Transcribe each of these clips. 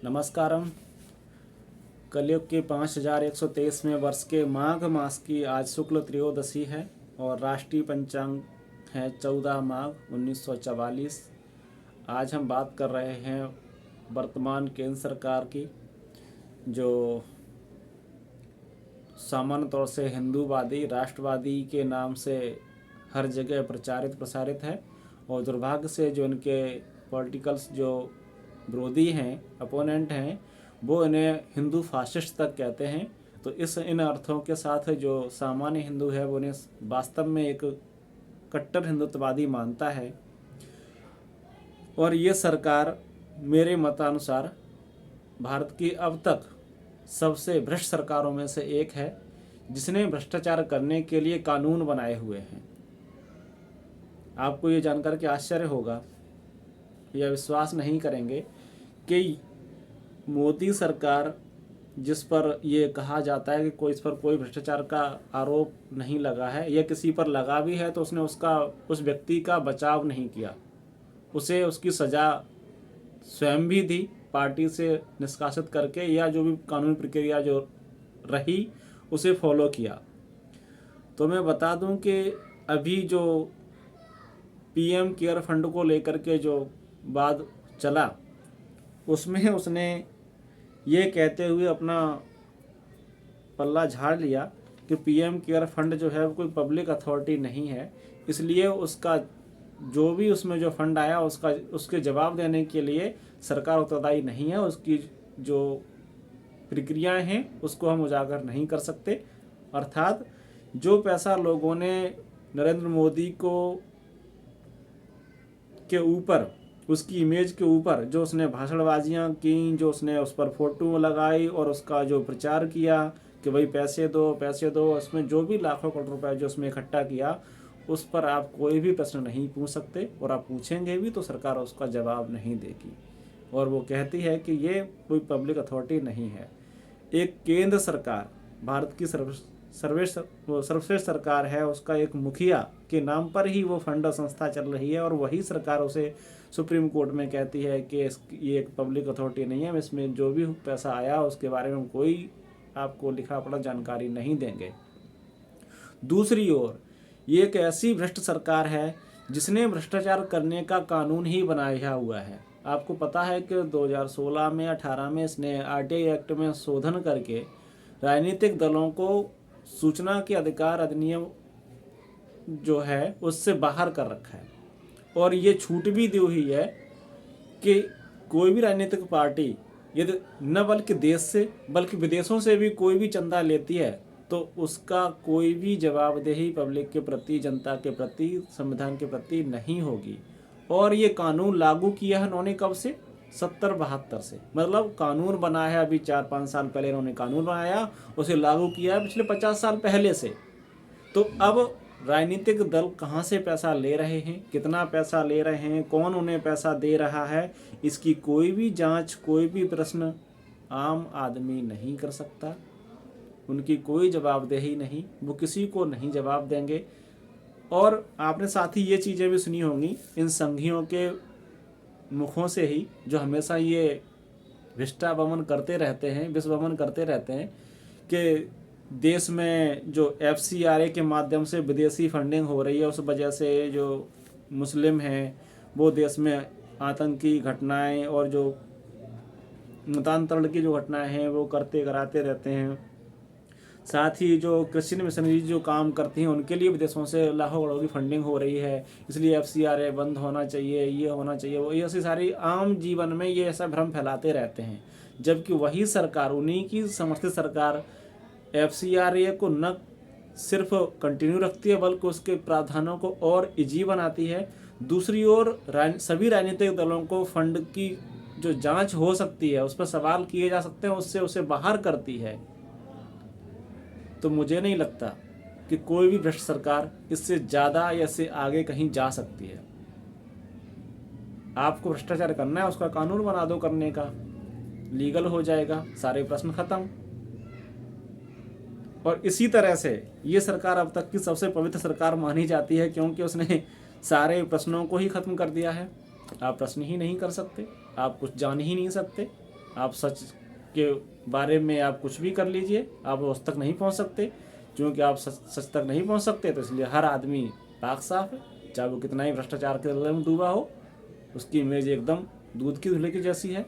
नमस्कारम। कलयुग के 5123वें वर्ष के माघ मास की आज शुक्ल त्रयोदशी है और राष्ट्रीय पंचांग है 14 माघ 1944। आज हम बात कर रहे हैं वर्तमान केंद्र सरकार की, जो सामान्य तौर से हिंदूवादी राष्ट्रवादी के नाम से हर जगह प्रचारित प्रसारित है, और दुर्भाग्य से जो इनके पॉलिटिकल्स जो विरोधी हैं, अपोनेंट हैं, वो इन्हें हिंदू फासिस्ट तक कहते हैं। तो इन अर्थों के साथ जो सामान्य हिंदू है वो उन्हें वास्तव में एक कट्टर हिंदुत्ववादी मानता है। और ये सरकार मेरे मतानुसार भारत की अब तक सबसे भ्रष्ट सरकारों में से एक है, जिसने भ्रष्टाचार करने के लिए कानून बनाए हुए हैं। आपको ये जानकर के आश्चर्य होगा या विश्वास नहीं करेंगे कि मोदी सरकार, जिस पर ये कहा जाता है कि इस पर कोई भ्रष्टाचार का आरोप नहीं लगा है, या किसी पर लगा भी है तो उसने उस व्यक्ति का बचाव नहीं किया, उसे उसकी सज़ा स्वयं भी दी पार्टी से निष्कासित करके, या जो भी कानूनी प्रक्रिया जो रही उसे फॉलो किया। तो मैं बता दूं कि अभी जो पीएम केयर फंड को लेकर के जो बात चला, उसमें उसने ये कहते हुए अपना पल्ला झाड़ लिया कि पीएम केयर फंड जो है वो कोई पब्लिक अथॉरिटी नहीं है, इसलिए उसका जो भी उसमें जो फंड आया उसके जवाब देने के लिए सरकार उत्तरदायी नहीं है। उसकी जो प्रक्रियाएं हैं उसको हम उजागर नहीं कर सकते। अर्थात जो पैसा लोगों ने नरेंद्र मोदी के ऊपर, उसकी इमेज के ऊपर जो उसने भाषणबाजियाँ की, जो उसने उस पर फोटो लगाई और उसका जो प्रचार किया कि भाई पैसे दो, उसमें जो भी लाखों करोड़ रुपए जो उसमें इकट्ठा किया, उस पर आप कोई भी प्रश्न नहीं पूछ सकते, और आप पूछेंगे भी तो सरकार उसका जवाब नहीं देगी। और वो कहती है कि ये कोई पब्लिक अथॉरिटी नहीं है। एक केंद्र सरकार, भारत की सर्वश्रेष्ठ सरकार है, उसका एक मुखिया के नाम पर ही वो फंड संस्था चल रही है, और वही सरकार उसे सुप्रीम कोर्ट में कहती है कि ये एक पब्लिक अथॉरिटी नहीं है, इसमें जो भी पैसा आया उसके बारे में कोई आपको लिखा पढ़ा जानकारी नहीं देंगे। दूसरी ओर ये एक ऐसी भ्रष्ट सरकार है जिसने भ्रष्टाचार करने का कानून ही बनाया हुआ है। आपको पता है कि 2016 में 18 में इसने आरटीआई एक्ट में शोधन करके राजनीतिक दलों को सूचना के अधिकार अधिनियम जो है उससे बाहर कर रखा है, और ये छूट भी दी हुई है कि कोई भी राजनीतिक पार्टी यदि न बल्कि देश से बल्कि विदेशों से भी कोई भी चंदा लेती है तो उसका कोई भी जवाबदेही पब्लिक के प्रति, जनता के प्रति, संविधान के प्रति नहीं होगी। और ये कानून लागू किया है उन्होंने कब से? 70-72 से। मतलब कानून बना है अभी 4-5 साल पहले इन्होंने कानून बनाया, उसे लागू किया है पिछले 50 साल पहले से। तो अब राजनीतिक दल कहाँ से पैसा ले रहे हैं, कितना पैसा ले रहे हैं, कौन उन्हें पैसा दे रहा है, इसकी कोई भी जांच, कोई भी प्रश्न आम आदमी नहीं कर सकता। उनकी कोई जवाबदेही नहीं, वो किसी को नहीं जवाब देंगे। और आपने साथ ही ये चीज़ें भी सुनी होंगी इन संघियों के मुखों से ही, जो हमेशा ये विष्टा वमन करते रहते हैं, विश्व वमन करते रहते हैं कि देश में जो FCRA के माध्यम से विदेशी फंडिंग हो रही है, उस वजह से जो मुस्लिम हैं वो देश में आतंकी घटनाएं और जो मतांतरण की जो घटनाएं हैं वो कराते रहते हैं। साथ ही जो क्रिश्चियन मिशनरी जो काम करती हैं उनके लिए विदेशों से लाखों करोड़ की फंडिंग हो रही है, इसलिए FCRA बंद होना चाहिए, ये होना चाहिए, वो ये सारी आम जीवन में ये ऐसा भ्रम फैलाते रहते हैं। जबकि वही सरकार, उन्हीं की समर्थित सरकार FCRA को न सिर्फ कंटिन्यू रखती है बल्कि उसके प्रावधानों को और इजी बनाती है। दूसरी ओर सभी राजनीतिक दलों को फंड की जो जांच हो सकती है, उस पर सवाल किए जा सकते हैं, उससे उसे बाहर करती है। तो मुझे नहीं लगता कि कोई भी भ्रष्ट सरकार इससे ज़्यादा या इससे आगे कहीं जा सकती है। आपको भ्रष्टाचार करना है, उसका कानून बना दो करने का, लीगल हो जाएगा, सारे प्रश्न खत्म। और इसी तरह से ये सरकार अब तक की सबसे पवित्र सरकार मानी जाती है, क्योंकि उसने सारे प्रश्नों को ही खत्म कर दिया है। आप प्रश्न ही नहीं कर सकते, आप कुछ जान ही नहीं सकते, आप सच के बारे में आप कुछ भी कर लीजिए, आप उस तक नहीं पहुंच सकते। क्योंकि आप सच तक नहीं पहुंच सकते, तो इसलिए हर आदमी पाक साफ है, चाहे वो कितना ही भ्रष्टाचार के दलदल में डूबा हो, उसकी इमेज एकदम दूध की धुले की जैसी है।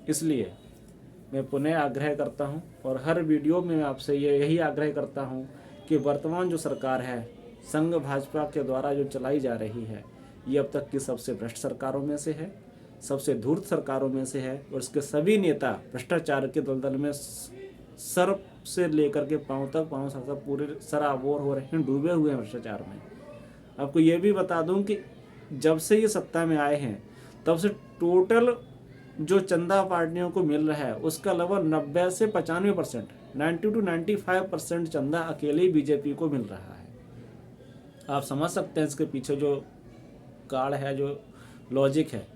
इसलिए मैं पुनः आग्रह करता हूं, और हर वीडियो में मैं आपसे यही आग्रह करता हूं कि वर्तमान जो सरकार है संघ भाजपा के द्वारा जो चलाई जा रही है, ये अब तक की सबसे भ्रष्ट सरकारों में से है, सबसे धूर्त सरकारों में से है, और इसके सभी नेता भ्रष्टाचार के दलदल में सर से लेकर के पाँव तक पूरे सराबोर हो रहे हैं, डूबे हुए हैं भ्रष्टाचार में। आपको ये भी बता दूं कि जब से ये सत्ता में आए हैं तब से टोटल जो चंदा पार्टियों को मिल रहा है उसका लगभग 90 से 95%, 90 to 95% चंदा अकेले ही बीजेपी को मिल रहा है। आप समझ सकते हैं इसके पीछे जो काल है, जो लॉजिक है।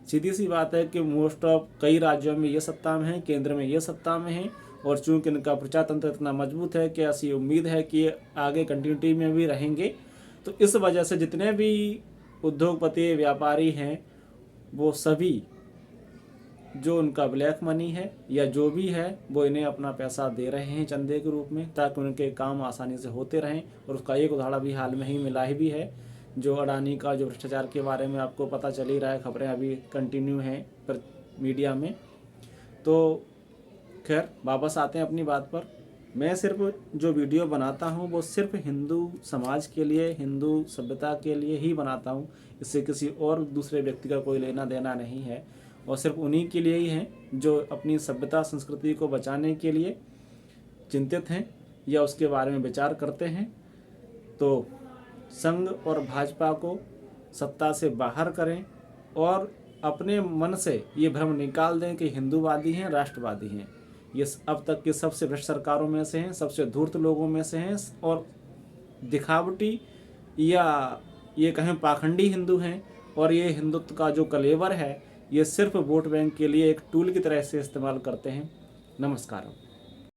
सीधी सी बात है कि मोस्ट ऑफ कई राज्यों में ये सत्ता में है, केंद्र में ये सत्ता में है, और चूंकि इनका प्रचार तंत्र इतना मजबूत है कि ऐसी उम्मीद है कि आगे कंटिन्यूटी में भी रहेंगे। तो इस वजह से जितने भी उद्योगपति व्यापारी हैं वो सभी जो उनका ब्लैक मनी है या जो भी है वो इन्हें अपना पैसा दे रहे हैं चंदे के रूप में, ताकि उनके काम आसानी से होते रहें। और उसका एक उदाहरण भी हाल में ही मिला ही भी है, जो अडानी का जो भ्रष्टाचार के बारे में आपको पता चल ही रहा है, खबरें अभी कंटिन्यू हैं पर मीडिया में। तो खैर वापस आते हैं अपनी बात पर। मैं सिर्फ जो वीडियो बनाता हूँ वो सिर्फ हिंदू समाज के लिए, हिंदू सभ्यता के लिए ही बनाता हूँ। इससे किसी और दूसरे व्यक्ति का कोई लेना देना नहीं है, और सिर्फ उन्हीं के लिए ही हैं जो अपनी सभ्यता संस्कृति को बचाने के लिए चिंतित हैं या उसके बारे में विचार करते हैं। तो संघ और भाजपा को सत्ता से बाहर करें और अपने मन से ये भ्रम निकाल दें कि हिंदूवादी हैं, राष्ट्रवादी हैं। ये अब तक के सबसे भ्रष्ट सरकारों में से हैं, सबसे धूर्त लोगों में से हैं, और दिखावटी या ये कहें पाखंडी हिंदू हैं। और ये हिंदुत्व का जो कलेवर है ये सिर्फ वोट बैंक के लिए एक टूल की तरह से इस्तेमाल करते हैं। नमस्कार।